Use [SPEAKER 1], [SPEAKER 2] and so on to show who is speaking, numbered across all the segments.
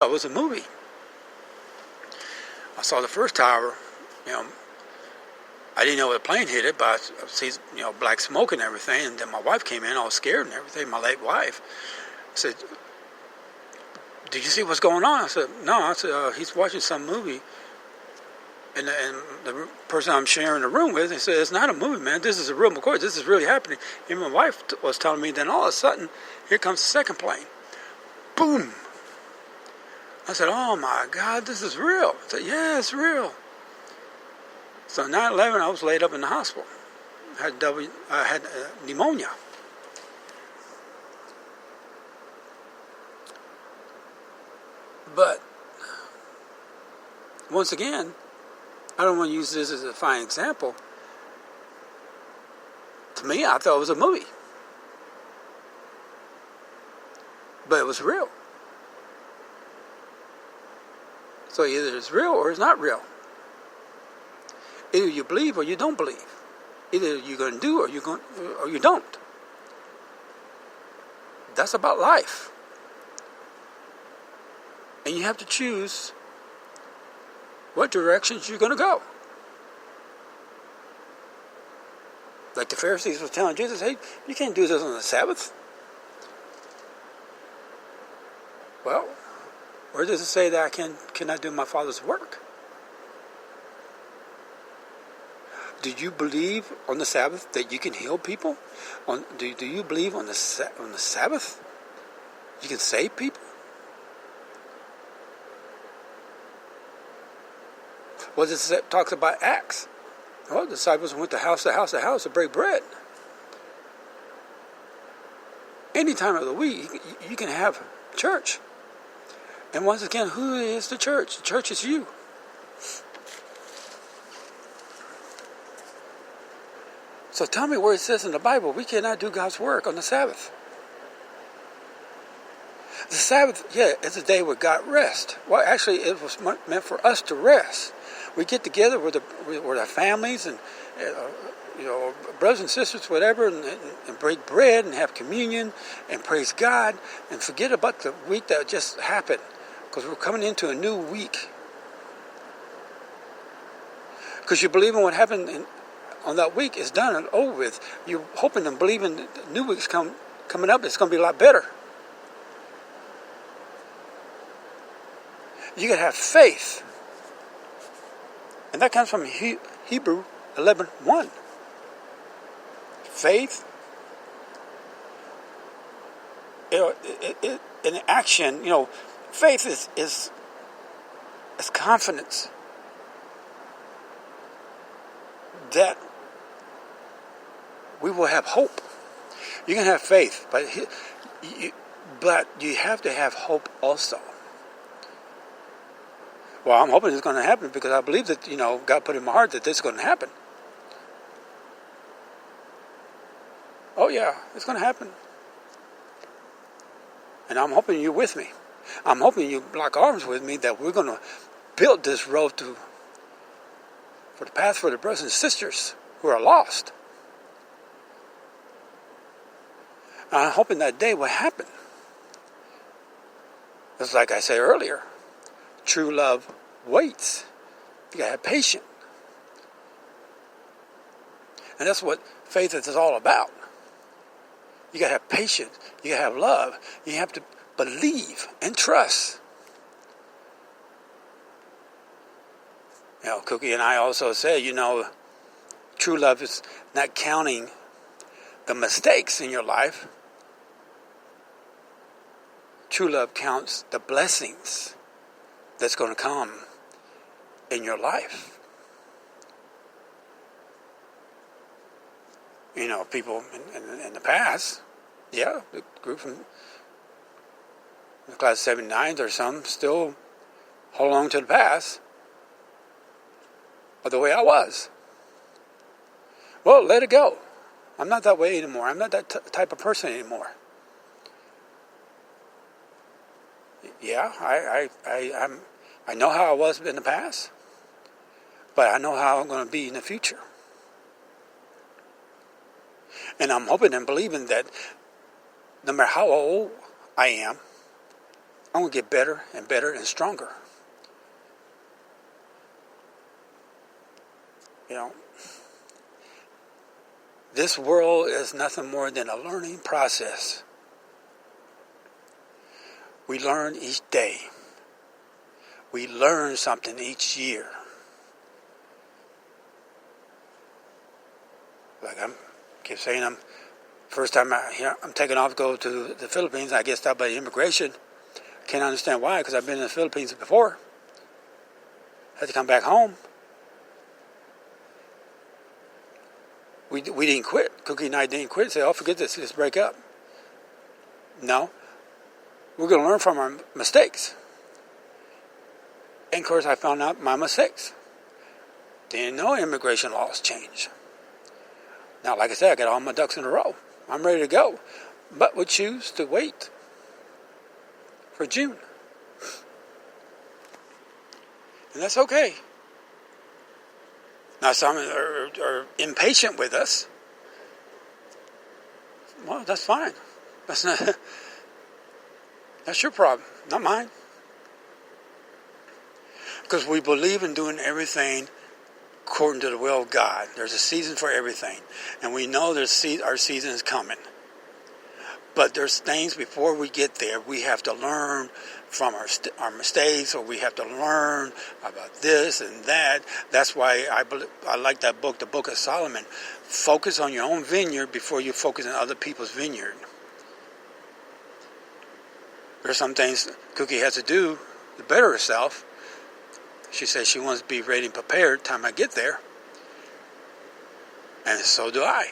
[SPEAKER 1] It was a movie. I saw the first tower. You know, I didn't know the plane hit it, but I see black smoke and everything. And then my wife came in, all scared and everything. My late wife. I said, "Did you see what's going on?" I said, "No." I said, "He's watching some movie." And the person I'm sharing the room with, he said, "It's not a movie, man. This is a real McCoy. This is really happening." And my wife was telling me. Then all of a sudden, here comes the second plane. Boom. I said, "Oh my God, this is real." I said, "Yeah, it's real." So 9/11, I was laid up in the hospital. I had pneumonia. But once again, I don't want to use this as a fine example. To me, I thought it was a movie. But it was real. So either it's real or it's not real. Either you believe or you don't believe. Either you're going to do or you don't. That's about life. And you have to choose what directions you're going to go. Like the Pharisees were telling Jesus, "Hey, you can't do this on the Sabbath." Well, where does it say that I cannot do my Father's work? Do you believe on the Sabbath that you can heal people? Do you believe on the Sabbath you can save people? Well, this talks about Acts. Well, the disciples went to house to break bread. Any time of the week, you can have church. And once again, who is the church? The church is you. So tell me where it says in the Bible we cannot do God's work on the Sabbath. The Sabbath, yeah, it's a day where God rests. Well, actually, it was meant for us to rest. We get together with our families and brothers and sisters, whatever, and break bread and have communion and praise God and forget about the week that just happened, because we're coming into a new week. Because you believe in what happened on that week is done and over with. You're hoping and believing that the new week's coming up. It's going to be a lot better. You got to have faith. And that comes from Hebrew 11:1. Faith, in action, faith is confidence that we will have hope. You can have faith, but you have to have hope also. Well, I'm hoping it's going to happen because I believe that, God put in my heart that this is going to happen. Oh, yeah, it's going to happen. And I'm hoping you're with me. I'm hoping you lock arms with me that we're going to build this road for the path for the brothers and sisters who are lost. I'm hoping that day will happen. It's like I said earlier. True love waits. You gotta have patience. And that's what faith is all about. You gotta have patience. You gotta have love. You have to believe and trust. Cookie and I also said, true love is not counting the mistakes in your life. True love counts the blessings that's going to come in your life. People in the past, the group from the class of 79s or some still hold on to the past of the way I was. Well, let it go. I'm not that way anymore. I'm not that type of person anymore. Yeah, I know how I was in the past, but I know how I'm going to be in the future. And I'm hoping and believing that no matter how old I am, I'm going to get better and better and stronger. You know, this world is nothing more than a learning process. We learn each day. We learn something each year. Like keep saying first time I'm taking off to go to the Philippines. I get stopped by the immigration. Can't understand why, because I've been in the Philippines before. Had to come back home. We didn't quit. Cookie and I didn't quit and say, oh, forget this, let's break up. No. We're going to learn from our mistakes. And of course, I found out my mistakes. Didn't know immigration laws change. Now, like I said, I got all my ducks in a row. I'm ready to go. But we choose to wait for June. And that's okay. Now, some are impatient with us. Well, that's fine. That's your problem, not mine. Because we believe in doing everything according to the will of God. There's a season for everything. And we know our season is coming. But there's things before we get there, we have to learn from our mistakes, or we have to learn about this and that. That's why I like that book, the Book of Solomon. Focus on your own vineyard before you focus on other people's vineyard. There's some things Cookie has to do to better herself. She says she wants to be ready and prepared time I get there. And so do I.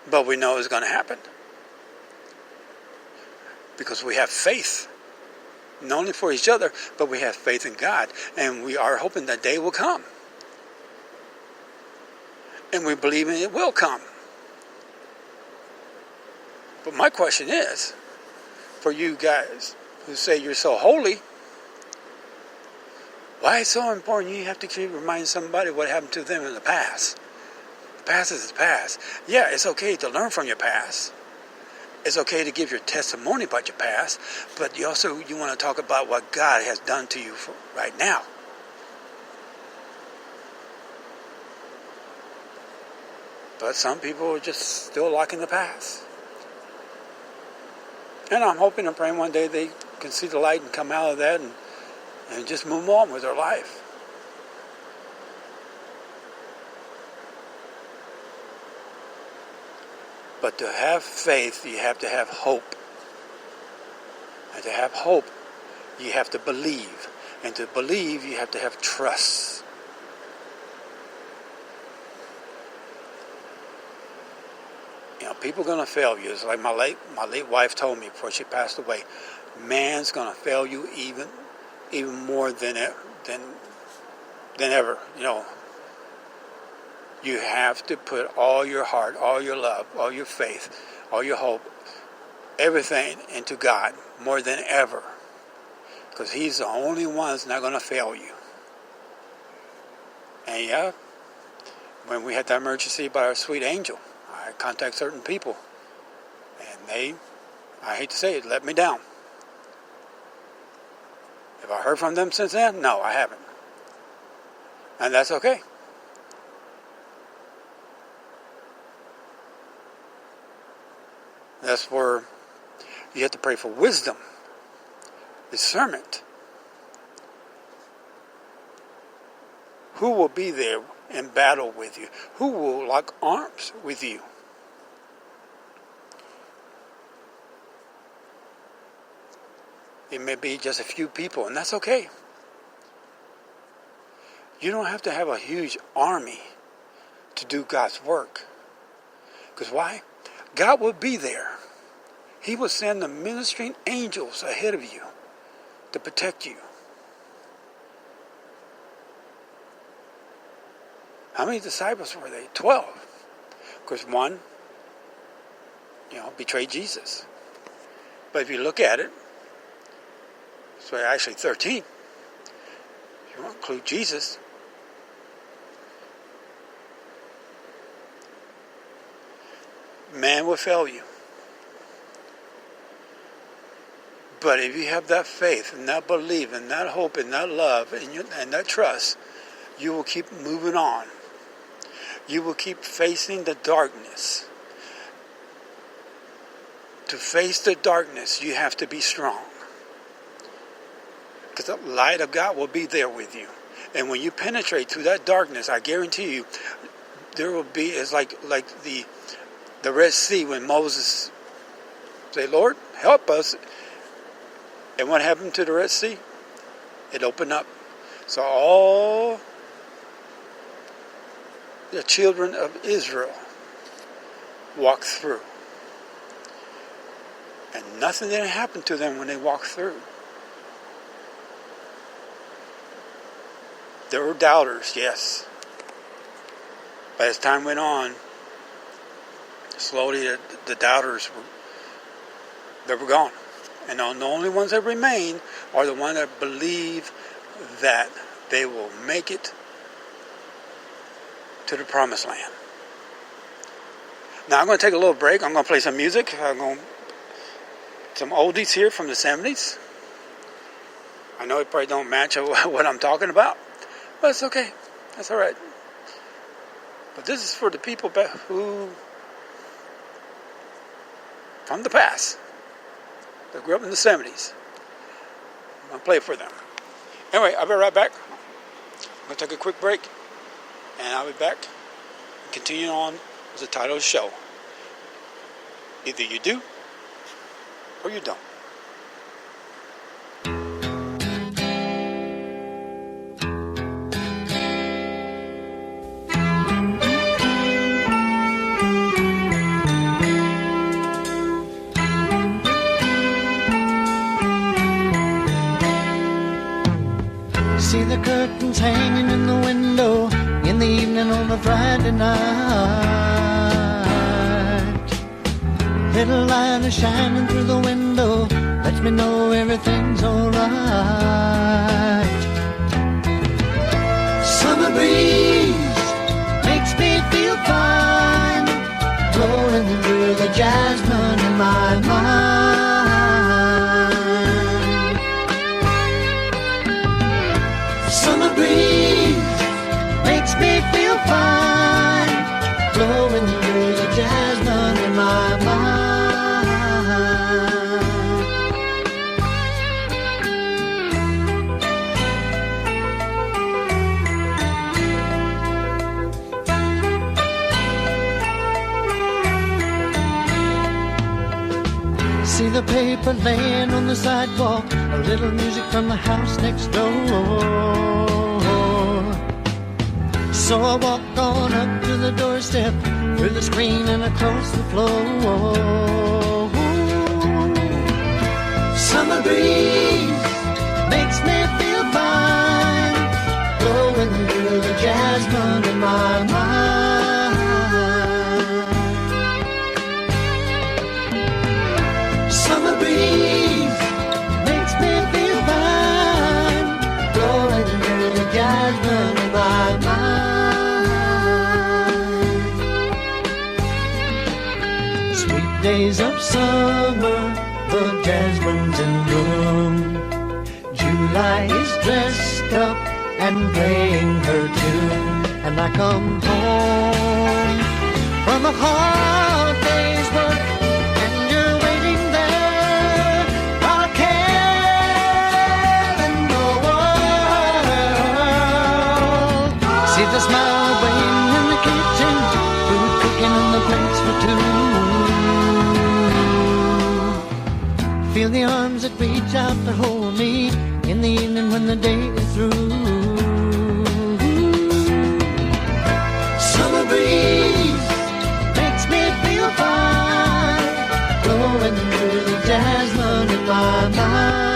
[SPEAKER 1] But we know it's going to happen. Because we have faith. Not only for each other, but we have faith in God. And we are hoping that day will come. And we believe it will come. But my question is, for you guys who say you're so holy, why it's so important you have to keep reminding somebody what happened to them in the past? The past is the past. Yeah, it's okay to learn from your past. It's okay to give your testimony about your past, but you want to talk about what God has done to you right now. But some people are just still locked in the past. And I'm hoping and praying one day they can see the light and come out of that and just move on with their life. But to have faith, you have to have hope. And to have hope, you have to believe. And to believe, you have to have trust. You know, people are going to fail you. It's like my late wife told me before she passed away. Man's going to fail you even more than ever. You know, you have to put all your heart, all your love, all your faith, all your hope, everything into God more than ever. Because He's the only one that's not going to fail you. And yeah, when we had that emergency by our sweet angel, I contacted certain people. And they, I hate to say it, let me down. Have I heard from them since then? No, I haven't. And that's okay. That's where you have to pray for wisdom, discernment. Who will be there in battle with you? Who will lock arms with you? It may be just a few people, and that's okay. You don't have to have a huge army to do God's work. Because why? God will be there. He will send the ministering angels ahead of you to protect you. How many disciples were they? 12. Of course, one, betrayed Jesus. But if you look at it, so actually 13. If you want to include Jesus. Man will fail you. But if you have that faith and that belief and that hope and that love and that trust, you will keep moving on. You will keep facing the darkness. To face the darkness, you have to be strong. Because the light of God will be there with you. And when you penetrate through that darkness, I guarantee you, there will be, it's like the Red Sea when Moses said, Lord, help us. And what happened to the Red Sea? It opened up. So all the children of Israel walked through. And nothing didn't happen to them when they walked through. There were doubters, yes. But as time went on, slowly the doubters were gone. And the only ones that remain are the ones that believe that they will make it to the promised land. Now I'm going to take a little break. I'm going to play some music. Some oldies here from the 70s. I know it probably don't match what I'm talking about, but it's okay. That's all right. But this is for the people who, from the past, that grew up in the 70s. I'm going to play it for them. Anyway, I'll be right back. I'm going to take a quick break, and I'll be back and continue on with the title of the show. Either you do, or you don't.
[SPEAKER 2] See the curtains hanging in the window in the evening on a Friday night. Little light is shining through the window, lets me know everything's alright. Summer breeze makes me feel fine, blowing through the jasmine in my mind. Summer breeze makes me feel fine, blowing through the jasmine in my mind. See the paper laying on the sidewalk, a little music from the house next door. So I walk on up to the doorstep, through the screen and across the floor. Summer breeze makes me feel fine, blowing through the jasmine in my mind. Summer breeze makes me feel fine, blowing through the jasmine in my mind. Days of summer, the jasmine's in bloom. July is dressed up and playing her tune. And I come home from a hard day's work, and you're waiting there, our care in the world. See the smile waiting in the kitchen, food cooking on the plates for two. Feel the arms that reach out to hold me in the evening when the day is through. Summer breeze makes me feel fine, blowing through the jasmine in my mind.